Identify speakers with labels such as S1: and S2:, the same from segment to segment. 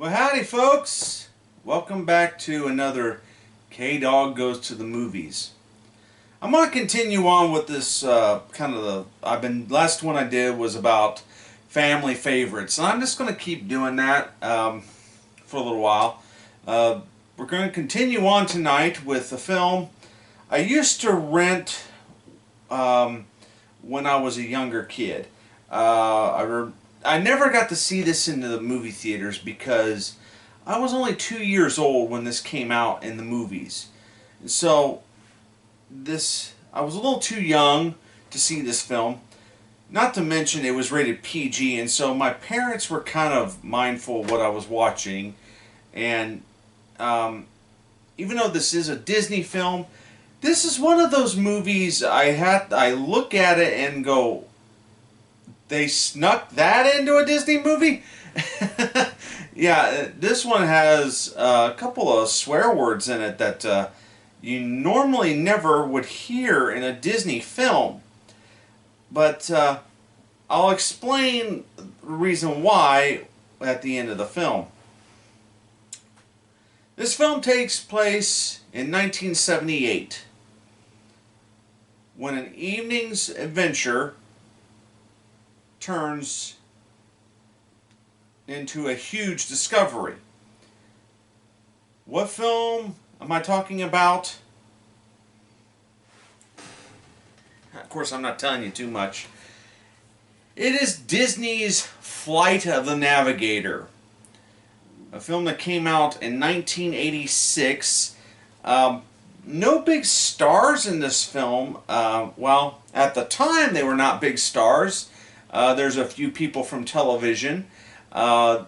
S1: Well, howdy, folks. Welcome back to another Kdog Goes to the Movies. I'm going to continue on with this last one I did was about family favorites, and I'm just going to keep doing that for a little while. We're going to continue on tonight with a film I used to rent when I was a younger kid. I never got to see this in the movie theaters because I was only 2 years old when this came out in the movies. And so I was a little too young to see this film. Not to mention it was rated PG, and so my parents were kind of mindful of what I was watching. And even though this is a Disney film, this is one of those movies I look at it and go, they snuck that into a Disney movie? Yeah, this one has a couple of swear words in it that you normally never would hear in a Disney film. But I'll explain the reason why at the end of the film. This film takes place in 1978 when an evening's adventure turns into a huge discovery. What film am I talking about? Of course, I'm not telling you too much. It is Disney's Flight of the Navigator, a film that came out in 1986. No big stars in this film. Well, at the time they were not big stars. There's a few people from television. A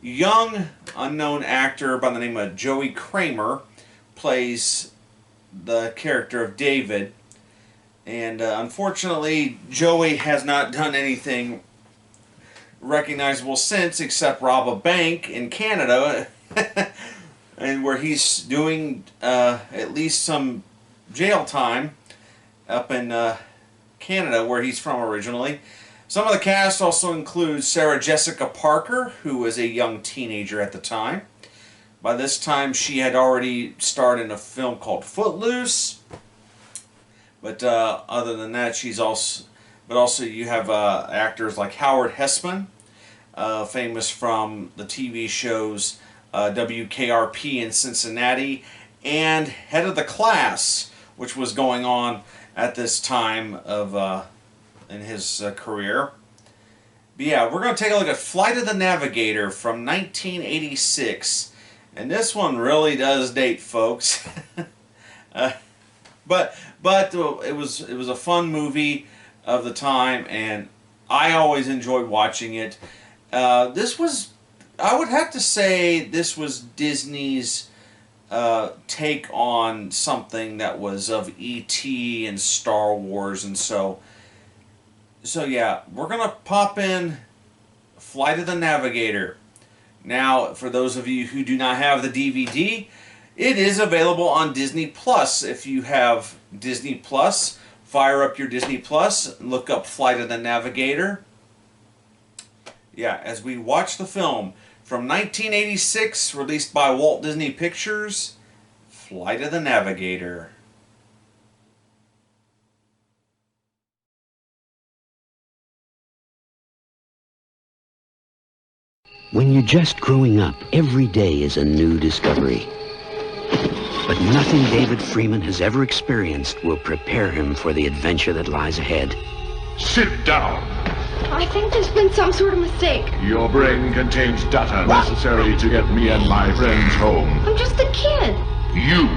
S1: young unknown actor by the name of Joey Kramer plays the character of David. And unfortunately, Joey has not done anything recognizable since except rob a bank in Canada. And where he's doing at least some jail time up in Canada, where he's from originally. Some of the cast also includes Sarah Jessica Parker, who was a young teenager at the time. By this time, she had already starred in a film called Footloose. But other than that, she's also. But also, you have actors like Howard Hessman, famous from the TV shows WKRP in Cincinnati, and Head of the Class, which was going on at this time of in his career. But yeah, we're going to take a look at Flight of the Navigator from 1986, and this one really does date, folks. But it was a fun movie of the time, and I always enjoyed watching it. This was, I would have to say, this was Disney's take on something that was of E.T. and Star Wars, and so yeah, we're gonna pop in Flight of the Navigator. Now, for those of you who do not have the DVD, it is available on Disney Plus. If you have Disney Plus, fire up your Disney Plus, look up Flight of the Navigator. Yeah, as we watch the film from 1986, released by Walt Disney Pictures, Flight of the Navigator.
S2: When you're just growing up, every day is a new discovery. But nothing David Freeman has ever experienced will prepare him for the adventure that lies ahead.
S3: Sit down.
S4: I think there's been some sort of mistake.
S3: Your brain contains data necessary to get me and my friends home.
S4: I'm just a kid.
S3: You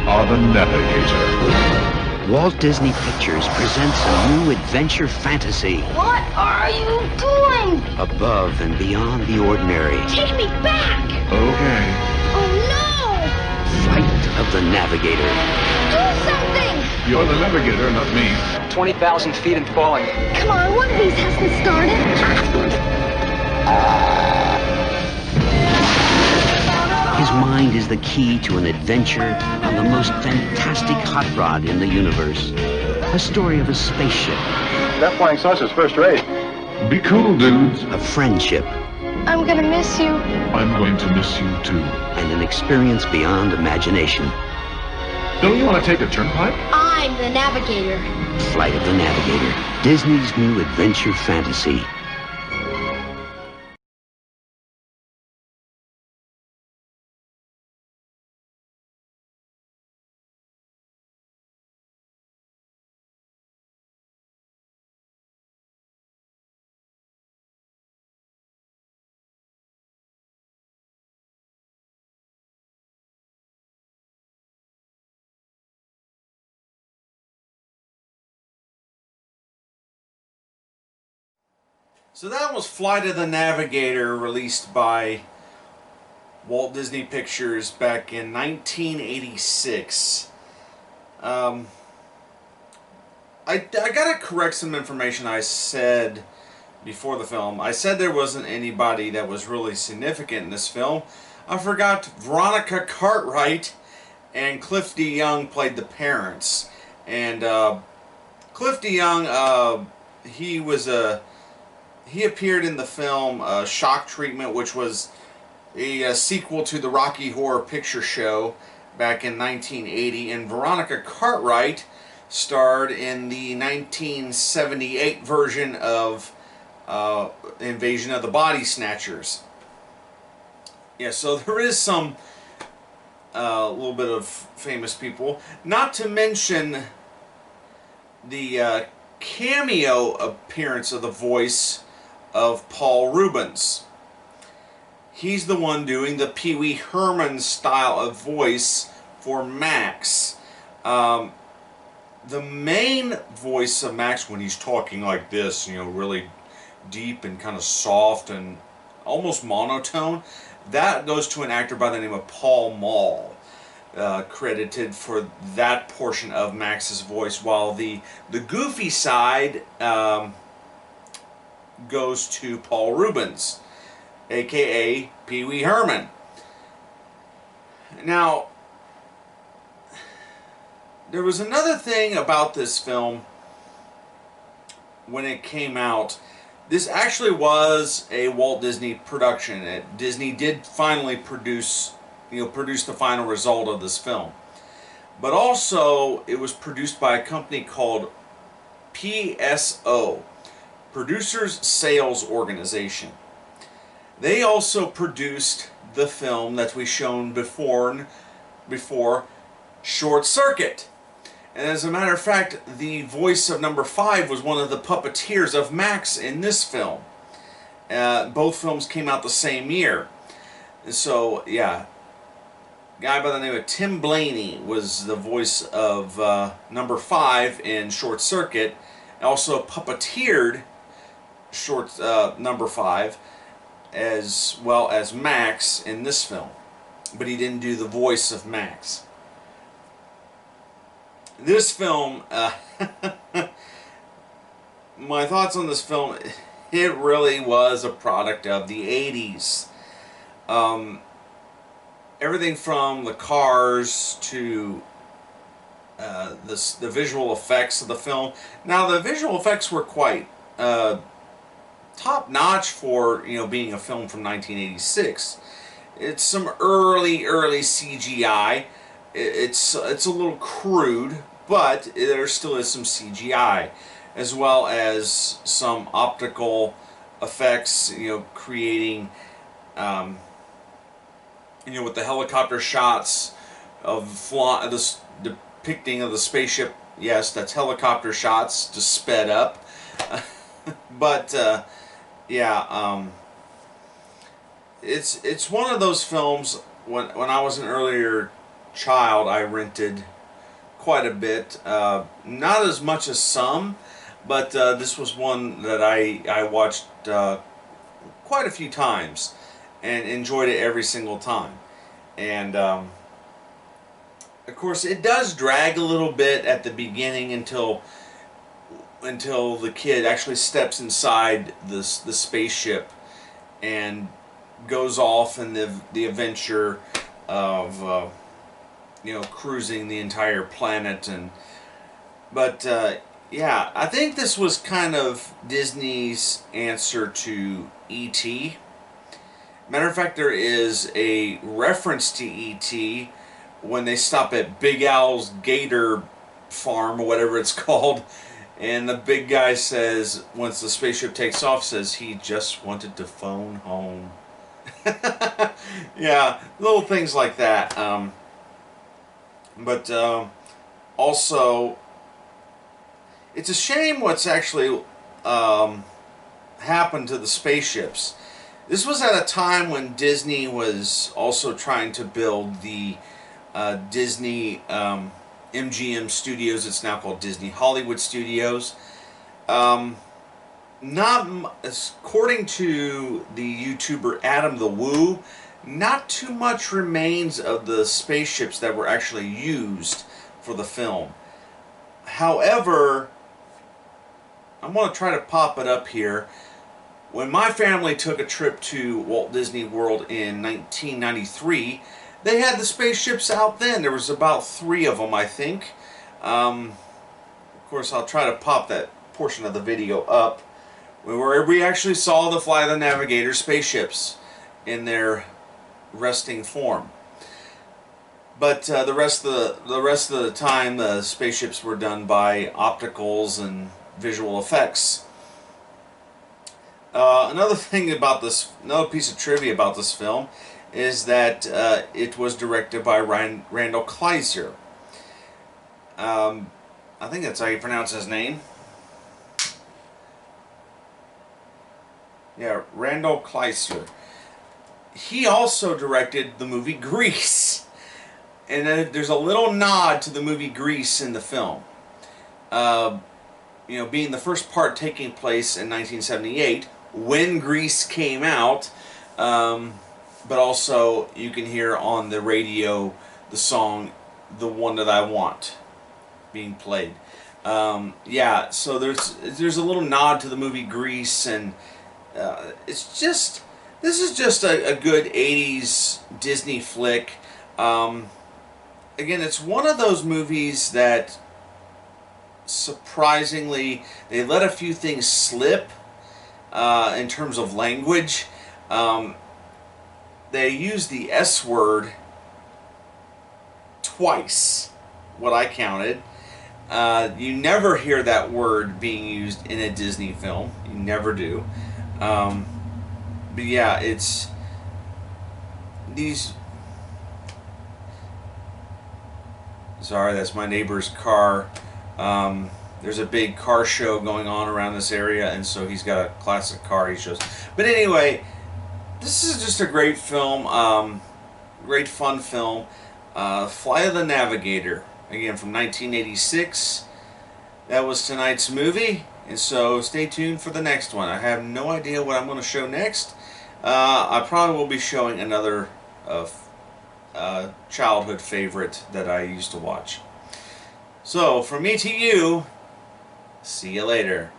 S3: are the Navigator.
S2: Walt Disney Pictures presents a new adventure fantasy.
S4: What are you doing?
S2: Above and beyond the ordinary.
S4: Take me back!
S3: Okay.
S4: Oh no!
S2: Flight of the Navigator.
S4: Do something!
S3: You're the Navigator, not me.
S5: 20,000 feet and falling.
S4: Come on, one of these hasn't started.
S2: His mind is the key to an adventure on the most fantastic hot rod in the universe. A story of a spaceship.
S6: That flying saucer's first rate.
S3: Be cool, dudes.
S2: Of friendship.
S4: I'm gonna miss you.
S3: I'm going to miss you too.
S2: And an experience beyond imagination.
S3: Don't you want to take a turnpike?
S4: I'm the Navigator.
S2: Flight of the Navigator, Disney's new adventure fantasy.
S1: So that was Flight of the Navigator, released by Walt Disney Pictures back in 1986. I gotta correct some information I said before the film. I said there wasn't anybody that was really significant in this film. I forgot Veronica Cartwright and Cliff DeYoung played the parents. And Cliff DeYoung, he appeared in the film Shock Treatment, which was a sequel to the Rocky Horror Picture Show back in 1980, and Veronica Cartwright starred in the 1978 version of Invasion of the Body Snatchers. Yeah, so there is some little bit of famous people, not to mention the cameo appearance of the voice of Paul Reubens. He's the one doing the Pee Wee Herman style of voice for Max. The main voice of Max, when he's talking like this, you know, really deep and kind of soft and almost monotone, that goes to an actor by the name of Paul Mall, credited for that portion of Max's voice, while the goofy side goes to Paul Reubens, aka Pee Wee Herman. Now, there was another thing about this film when it came out. This actually was a Walt Disney production. Disney did finally produce the final result of this film. But also, it was produced by a company called PSO, Producers Sales Organization. They also produced the film that we shown before, Short Circuit. And as a matter of fact, the voice of number 5 was one of the puppeteers of Max in this film. Both films came out the same year. So, yeah. A guy by the name of Tim Blaney was the voice of number 5 in Short Circuit. Also puppeteered number 5 as well as Max in this film. But he didn't do the voice of Max. This film, my thoughts on this film, it really was a product of the 80s. Everything from the cars to the visual effects of the film. Now, the visual effects were quite top-notch for, being a film from 1986. It's some early CGI. It's a little crude, but there still is some CGI, as well as some optical effects, creating, with the helicopter shots of this depicting of the spaceship. Yes, that's helicopter shots, just sped up. But yeah, it's one of those films. When I was an earlier child, I rented quite a bit, not as much as some, but this was one that I watched quite a few times and enjoyed it every single time. And of course, it does drag a little bit at the beginning until the kid actually steps inside the spaceship and goes off in the adventure of cruising the entire planet. But yeah, I think this was kind of Disney's answer to E.T. Matter of fact, there is a reference to E.T. when they stop at Big Al's Gator Farm, or whatever it's called, and the big guy says, once the spaceship takes off, says he just wanted to phone home. Yeah, little things like that. But also, it's a shame what's actually happened to the spaceships. This was at a time when Disney was also trying to build the Disney MGM Studios. It's now called Disney Hollywood Studios. According to the YouTuber Adam the Woo, not too much remains of the spaceships that were actually used for the film. However, I'm going to try to pop it up here. When my family took a trip to Walt Disney World in 1993, they had the spaceships out then. There was about 3 of them, I think. Of course, I'll try to pop that portion of the video up where we actually saw the Flight of the Navigator spaceships in their resting form. But the rest of the time, the spaceships were done by opticals and visual effects. Another thing about this, another piece of trivia about this film, is that it was directed by Randall Kleiser. I think that's how you pronounce his name. Yeah, Randall Kleiser. He also directed the movie Grease. And there's a little nod to the movie Grease in the film. You know, being the first part taking place in 1978, when Grease came out, but also you can hear on the radio the song "The One That I Want" being played. Yeah, so there's a little nod to the movie Grease, and this is just a good 80s Disney flick. Again, it's one of those movies that surprisingly they let a few things slip in terms of language. They use the S word twice, what I counted. You never hear that word being used in a Disney film. You never do. But yeah, it's these. Sorry, that's my neighbor's car. There's a big car show going on around this area, and so he's got a classic car he shows. But anyway, this is just a great film, great fun film. Flight of the Navigator, again from 1986. That was tonight's movie, and so stay tuned for the next one. I have no idea what I'm going to show next. I probably will be showing another childhood favorite that I used to watch. So, from me to you, see you later.